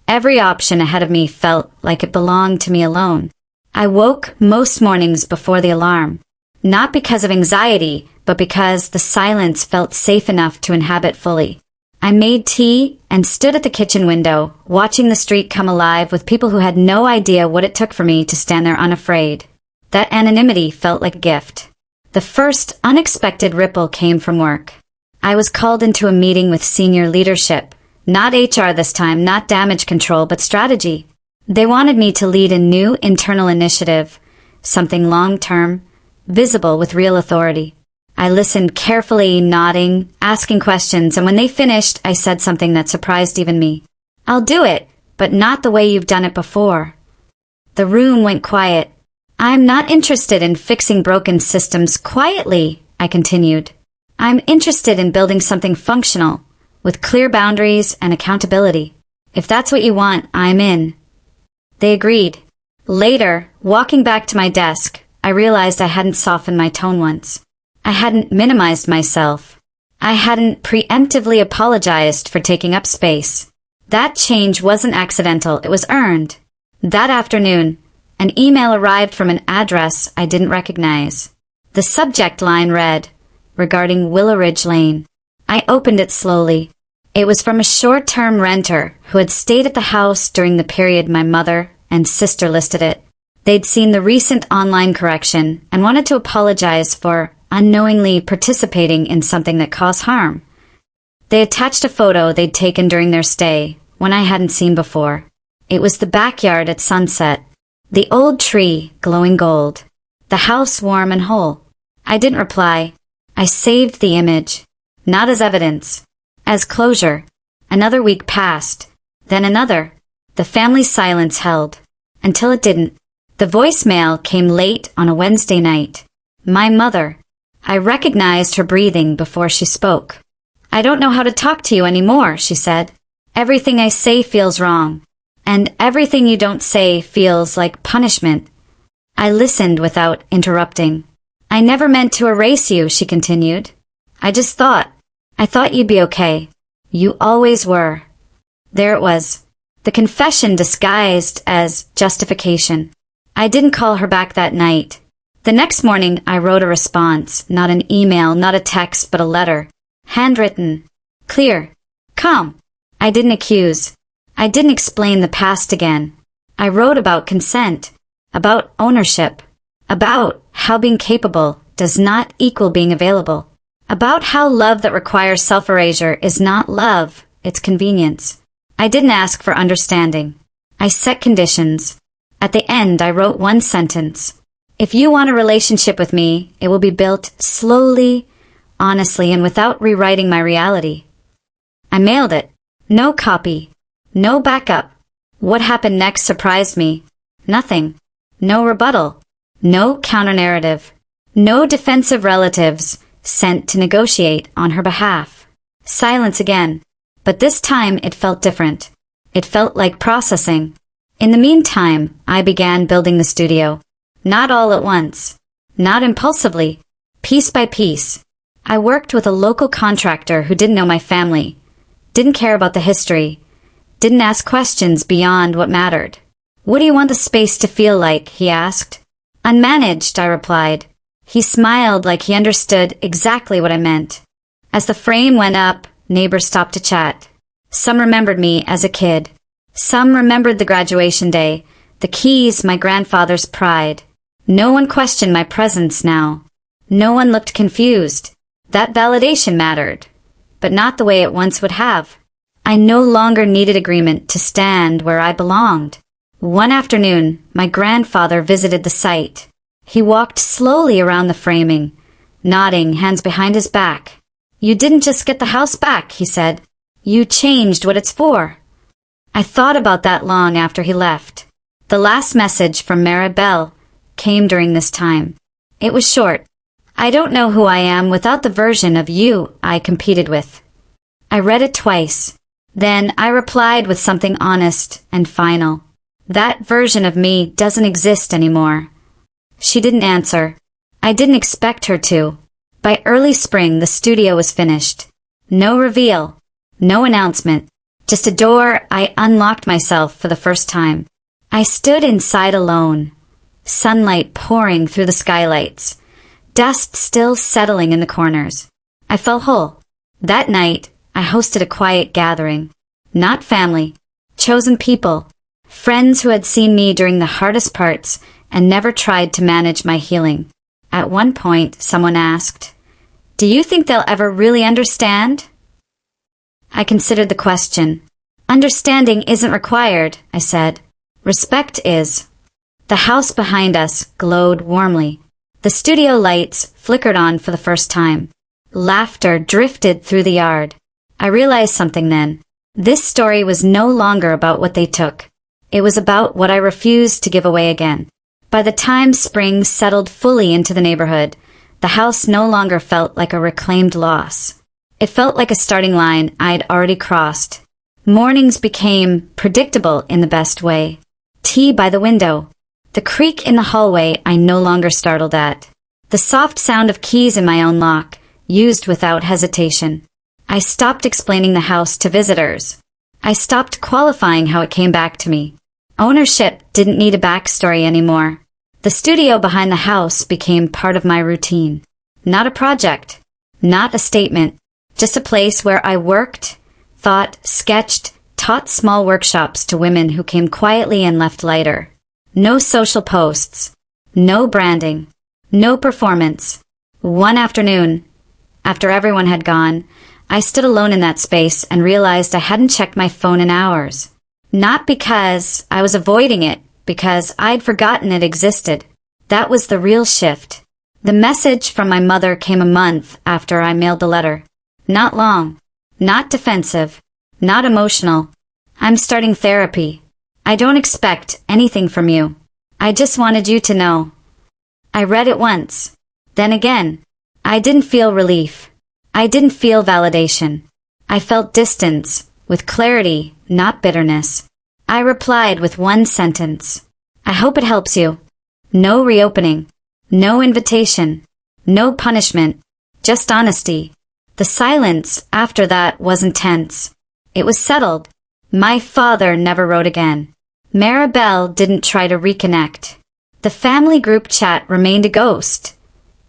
every option ahead of me felt like it belonged to me alone. I woke most mornings before the alarm, not because of anxiety, but because the silence felt safe enough to inhabit fully. I made tea and stood at the kitchen window, watching the street come alive with people who had no idea what it took for me to stand there unafraid. That anonymity felt like a gift. The first unexpected ripple came from work. I was called into a meeting with senior leadership. Not HR this time, not damage control, but strategy. They wanted me to lead a new internal initiative, something long-term, visible with real authority. I listened carefully, nodding, asking questions, and when they finished, I said something that surprised even me. "I'll do it, but not the way you've done it before." The room went quiet. "I'm not interested in fixing broken systems quietly," I continued. "I'm interested in building something functional, with clear boundaries and accountability. If that's what you want, I'm in." They agreed. Later, walking back to my desk, I realized I hadn't softened my tone once. I hadn't minimized myself. I hadn't preemptively apologized for taking up space. That change wasn't accidental, it was earned. That afternoon, an email arrived from an address I didn't recognize. The subject line read, "Regarding Willow Ridge Lane." I opened it slowly. It was from a short-term renter who had stayed at the house during the period my mother and sister listed it. They'd seen the recent online correction and wanted to apologize for unknowingly participating in something that caused harm. They attached a photo they'd taken during their stay, one I hadn't seen before. It was the backyard at sunset, the old tree glowing gold, the house warm and whole. I didn't reply. I saved the image, not as evidence, as closure. Another week passed, then another. The family silence held, until it didn't. The voicemail came late on a Wednesday night. My mother. I recognized her breathing before she spoke. "I don't know how to talk to you anymore," she said. "Everything I say feels wrong, and everything you don't say feels like punishment." I listened without interrupting. "I never meant to erase you," she continued. I thought you'd be okay. You always were." There it was. The confession disguised as justification. I didn't call her back that night. The next morning I wrote a response, not an email, not a text, but a letter. Handwritten. Clear. Calm. I didn't accuse. I didn't explain the past again. I wrote about consent, about ownership, about how being capable does not equal being available, about how love that requires self-erasure is not love, it's convenience. I didn't ask for understanding. I set conditions. At the end, I wrote one sentence. "If you want a relationship with me, it will be built slowly, honestly, and without rewriting my reality." I mailed it. No copy. No backup. What happened next surprised me. Nothing. No rebuttal. No counter-narrative. No defensive relatives sent to negotiate on her behalf. Silence again. But this time it felt different. It felt like processing. In the meantime, I began building the studio. Not all at once. Not impulsively. Piece by piece. I worked with a local contractor who didn't know my family, didn't care about the history, didn't ask questions beyond what mattered. "What do you want the space to feel like?" he asked. "Unmanaged," I replied. He smiled like he understood exactly what I meant. As the frame went up, neighbors stopped to chat. Some remembered me as a kid. Some remembered the graduation day, the keys, my grandfather's pride. No one questioned my presence now. No one looked confused. That validation mattered, but not the way it once would have. I no longer needed agreement to stand where I belonged. One afternoon, my grandfather visited the site. He walked slowly around the framing, nodding, hands behind his back. "You didn't just get the house back," he said. "You changed what it's for." I thought about that long after he left. The last message from Maribel came during this time. It was short. "I don't know who I am without the version of you I competed with." I read it twice. Then I replied with something honest and final. "That version of me doesn't exist anymore." She didn't answer. I didn't expect her to. By early spring, the studio was finished. No reveal. No announcement. Just a door. I unlocked myself for the first time. I stood inside alone. Sunlight pouring through the skylights. Dust still settling in the corners. I felt whole. That night, I hosted a quiet gathering. Not family. Chosen people. Friends who had seen me during the hardest parts and never tried to manage my healing. At one point, someone asked, "Do you think they'll ever really understand?" I considered the question. "Understanding isn't required," I said. "Respect is." The house behind us glowed warmly. The studio lights flickered on for the first time. Laughter drifted through the yard. I realized something then. This story was no longer about what they took. It was about what I refused to give away again. By the time spring settled fully into the neighborhood, the house no longer felt like a reclaimed loss. It felt like a starting line I'd already crossed. Mornings became predictable in the best way. Tea by the window. The creak in the hallway I no longer startled at. The soft sound of keys in my own lock, used without hesitation. I stopped explaining the house to visitors. I stopped qualifying how it came back to me. Ownership didn't need a backstory anymore. The studio behind the house became part of my routine. Not a project. Not a statement. Just a place where I worked, thought, sketched, taught small workshops to women who came quietly and left lighter. No social posts. No branding. No performance. One afternoon, after everyone had gone, I stood alone in that space and realized I hadn't checked my phone in hours. Not because I was avoiding it, because I'd forgotten it existed. That was the real shift. The message from my mother came a month after I mailed the letter. Not long. Not defensive. Not emotional. I'm starting therapy. I don't expect anything from you. I just wanted you to know. I read it once. Then again. I didn't feel relief. I didn't feel validation. I felt distance, with clarity, not bitterness. I replied with one sentence. I hope it helps you. No reopening. No invitation. No punishment. Just honesty. The silence after that was intense. It was settled. My father never wrote again. Maribel didn't try to reconnect. The family group chat remained a ghost.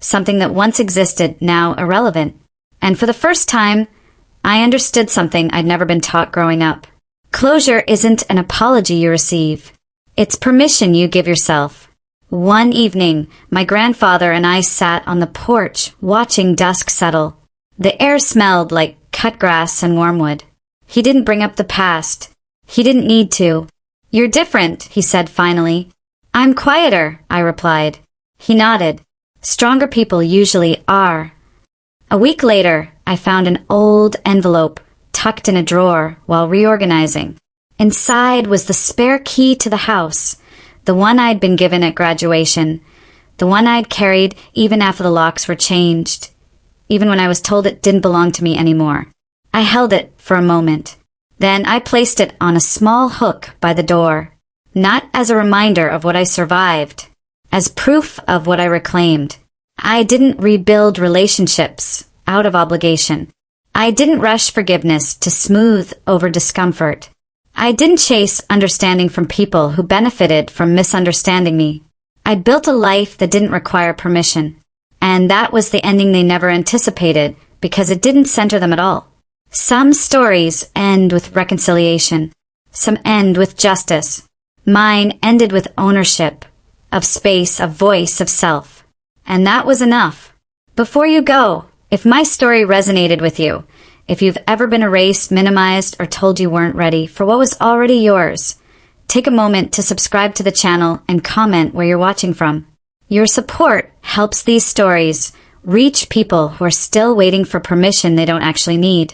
Something that once existed, now irrelevant. And for the first time, I understood something I'd never been taught growing up. Closure isn't an apology you receive. It's permission you give yourself. One evening, my grandfather and I sat on the porch watching dusk settle. The air smelled like cut grass and wormwood. He didn't bring up the past. He didn't need to. You're different, he said finally. I'm quieter, I replied. He nodded. Stronger people usually are. A week later, I found an old envelope tucked in a drawer while reorganizing. Inside was the spare key to the house, the one I'd been given at graduation, the one I'd carried even after the locks were changed, even when I was told it didn't belong to me anymore. I held it for a moment. Then I placed it on a small hook by the door, not as a reminder of what I survived, as proof of what I reclaimed. I didn't rebuild relationships out of obligation. I didn't rush forgiveness to smooth over discomfort. I didn't chase understanding from people who benefited from misunderstanding me. I built a life that didn't require permission. And that was the ending they never anticipated because it didn't center them at all. Some stories end with reconciliation. Some end with justice. Mine ended with ownership, of space, of voice, of self. And that was enough. Before you go, if my story resonated with you, if you've ever been erased, minimized, or told you weren't ready for what was already yours, take a moment to subscribe to the channel and comment where you're watching from. Your support helps these stories reach people who are still waiting for permission they don't actually need.